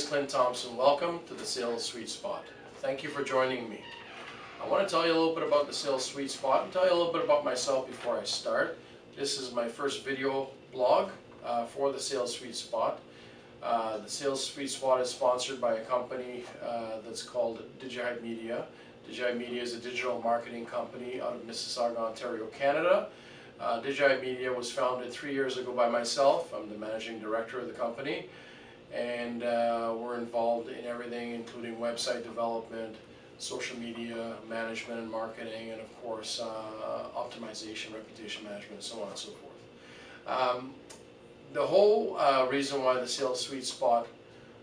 is Clint Thompson. Welcome to the Sales Sweet Spot. Thank you for joining me. I want to tell you a little bit about the Sales Sweet Spot and tell you a little bit about myself before I start. This is my first video blog for the Sales Sweet Spot. The Sales Sweet Spot is sponsored by a company that's called DigiHype Media. DigiHype Media is a digital marketing company out of Mississauga, Ontario, Canada. DigiHype Media was founded 3 years ago by myself. I'm the managing director of the company, and we're involved in everything including website development, social media management and marketing, and of course optimization, reputation management, and so on and so forth. The whole reason why the Sales Sweet Spot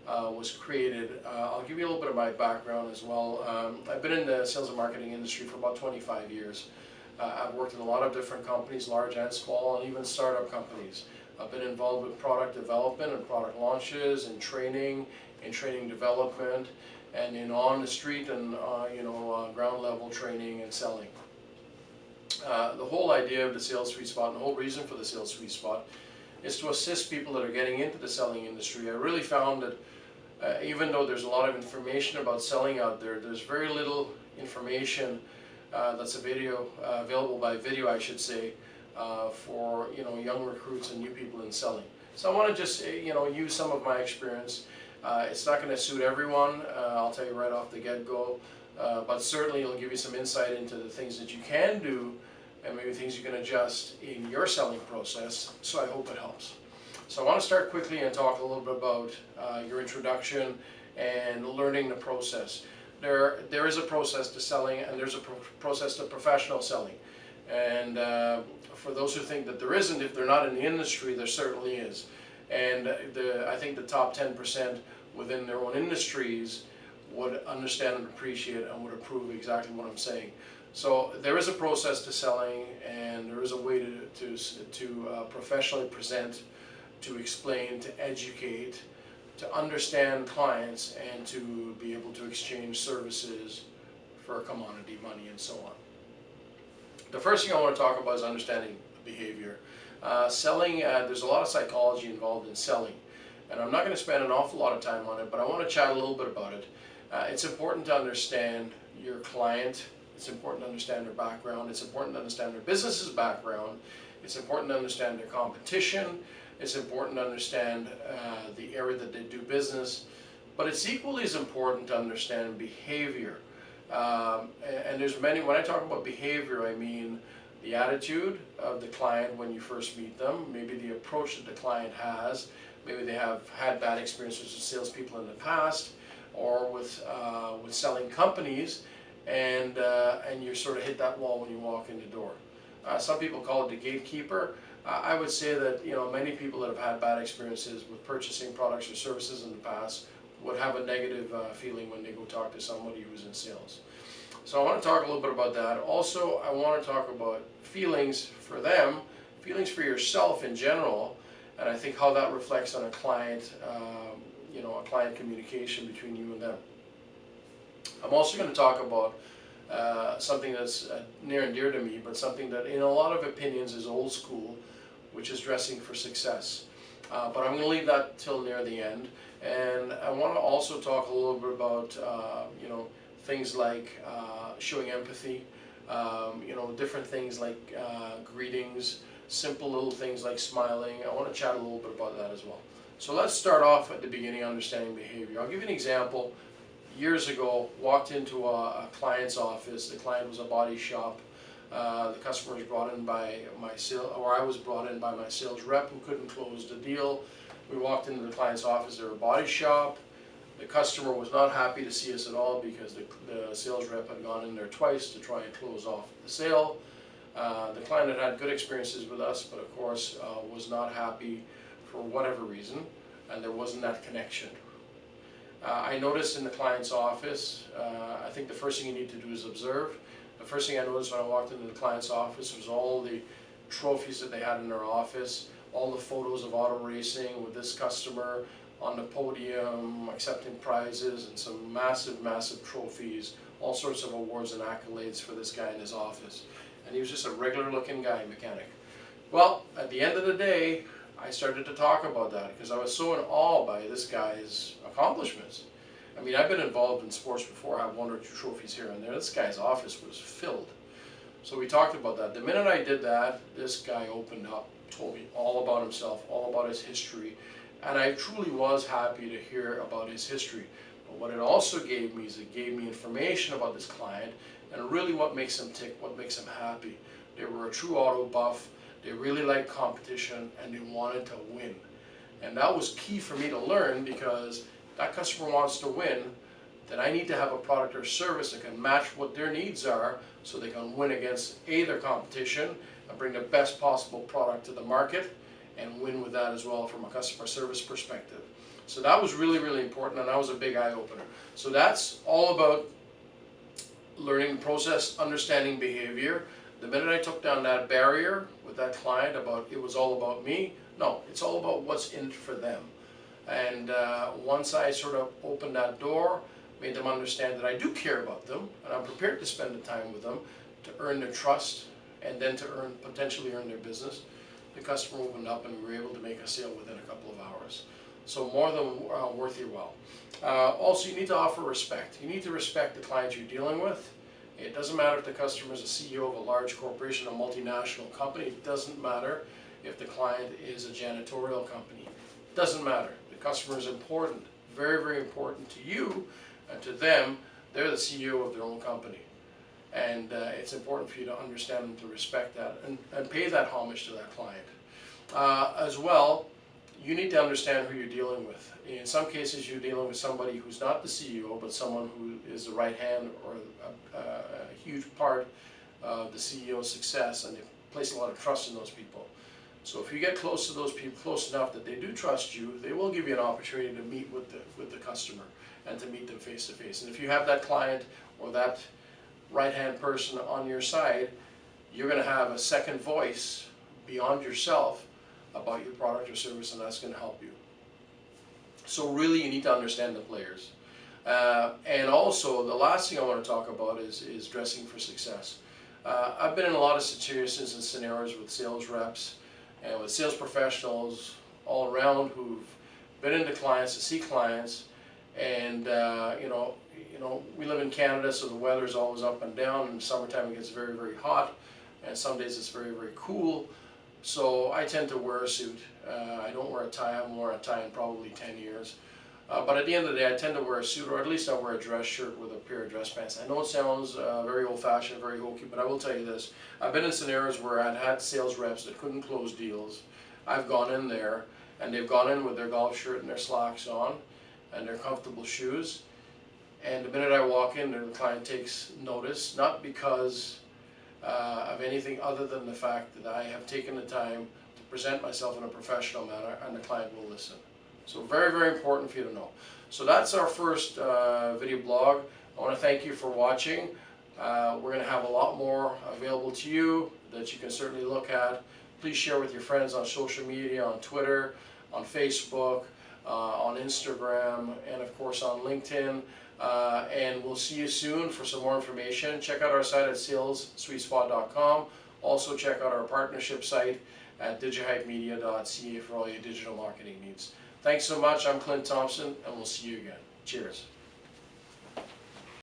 was created, I'll give you a little bit of my background as well. I've been in the sales and marketing industry for about 25 years. I've worked in a lot of different companies, large and small, and even startup companies. I've been involved with product development and product launches and training development, and in on the street and ground level training and selling. The whole idea of the Sales Sweet Spot and the whole reason for the Sales Sweet Spot is to assist people that are getting into the selling industry. I really found that even though there's a lot of information about selling out there, there's very little information that's available by video, I should say, for young recruits and new people in selling. So I want to just use some of my experience. It's not going to suit everyone, I'll tell you right off the get-go, but certainly it'll give you some insight into the things that you can do and maybe things you can adjust in your selling process, so I hope it helps. So I want to start quickly and talk a little bit about your introduction and learning the process. There is a process to selling, and there's a process to professional selling. And for those who think that there isn't, if they're not in the industry, there certainly is. And I think the top 10% within their own industries would understand and appreciate and would approve exactly what I'm saying. So there is a process to selling, and there is a way to professionally present, to explain, to educate, to understand clients, and to be able to exchange services for commodity, money, and so on. The first thing I want to talk about is understanding behavior. Selling, there's a lot of psychology involved in selling, and I'm not going to spend an awful lot of time on it, but I want to chat a little bit about it. It's important to understand your client. It's important to understand their background. It's important to understand their business's background. It's important to understand their competition. It's important to understand the area that they do business. But it's equally as important to understand behavior. And there's many, when I talk about behavior, I mean the attitude of the client when you first meet them, maybe the approach that the client has, maybe they have had bad experiences with salespeople in the past, or with selling companies, and you sort of hit that wall when you walk in the door. Some people call it the gatekeeper. I would say that many people that have had bad experiences with purchasing products or services in the past would have a negative feeling when they go talk to somebody who's in sales. So I want to talk a little bit about that. Also, I want to talk about feelings for them, feelings for yourself in general, and I think how that reflects on a client, a client communication between you and them. I'm also going to talk about something that's near and dear to me, but something that in a lot of opinions is old school, which is dressing for success. But I'm going to leave that till near the end. And I want to also talk a little bit about things like showing empathy, different things like greetings, simple little things like smiling. I want to chat a little bit about that as well. So let's start off at the beginning, understanding behavior. I'll give you an example. Years ago, walked into a client's office. The client was a body shop. The customer was brought in by my I was brought in by my sales rep who couldn't close the deal. We walked into the client's office. They were a body shop. The customer was not happy to see us at all because the sales rep had gone in there twice to try and close off the sale. The client had had good experiences with us, but of course was not happy for whatever reason, and there wasn't that connection. I noticed in the client's office, I think the first thing you need to do is observe. The first thing I noticed when I walked into the client's office was all the trophies that they had in their office, all the photos of auto racing with this customer on the podium, accepting prizes, and some massive, massive trophies, all sorts of awards and accolades for this guy in his office. And he was just a regular looking guy, mechanic. Well, at the end of the day, I started to talk about that because I was so in awe by this guy's accomplishments. I mean, I've been involved in sports before. I have 1 or 2 trophies here and there. This guy's office was filled. So we talked about that. The minute I did that, this guy opened up, told me all about himself, all about his history, and I truly was happy to hear about his history. But what it also gave me is it gave me information about this client and really what makes him tick, what makes him happy. They were a true auto buff, they really liked competition, and they wanted to win. And that was key for me to learn, because that customer wants to win, then I need to have a product or service that can match what their needs are so they can win against their competition and bring the best possible product to the market and win with that as well from a customer service perspective. So that was really, really important, and that was a big eye-opener. So that's all about learning the process, understanding behavior. The minute I took down that barrier with that client about it was all about me, no, it's all about what's in it for them. And once I sort of opened that door, made them understand that I do care about them and I'm prepared to spend the time with them to earn their trust and then to potentially earn their business, the customer opened up and we were able to make a sale within a couple of hours. So more than worth your while. Also, you need to offer respect. You need to respect the client you're dealing with. It doesn't matter if the customer is a CEO of a large corporation, a multinational company. It doesn't matter if the client is a janitorial company. It doesn't matter. The customer is important, very, very important to you and to them. They're the CEO of their own company. And it's important for you to understand and to respect that and pay that homage to that client. As well, you need to understand who you're dealing with. In some cases, you're dealing with somebody who's not the CEO, but someone who is the right hand or a huge part of the CEO's success, and they place a lot of trust in those people. So if you get close to those people, close enough that they do trust you, they will give you an opportunity to meet with the customer and to meet them face to face. And if you have that client or that right-hand person on your side, you're going to have a second voice beyond yourself about your product or service, and that's going to help you. So really, you need to understand the players. And also, the last thing I want to talk about is dressing for success. I've been in a lot of situations and scenarios with sales reps and with sales professionals all around who've been into clients to see clients, and we live in Canada, so the weather is always up and down. In the summertime, it gets very, very hot, and some days it's very, very cool. So I tend to wear a suit. I don't wear a tie. I haven't worn a tie in probably 10 years. But at the end of the day, I tend to wear a suit, or at least I wear a dress shirt with a pair of dress pants. I know it sounds very old-fashioned, very hokey, but I will tell you this. I've been in scenarios where I've had sales reps that couldn't close deals. I've gone in there, and they've gone in with their golf shirt and their slacks on and their comfortable shoes. And the minute I walk in there, the client takes notice, not because of anything other than the fact that I have taken the time to present myself in a professional manner, and the client will listen. So very, very important for you to know. So that's our first video blog. I want to thank you for watching. We're going to have a lot more available to you that you can certainly look at. Please share with your friends on social media, on Twitter, on Facebook, on Instagram, and of course on LinkedIn. And we'll see you soon for some more information. Check out our site at salessweetspot.com. Also check out our partnership site at digihypemedia.ca for all your digital marketing needs. Thanks so much. I'm Clint Thompson, and we'll see you again. Cheers.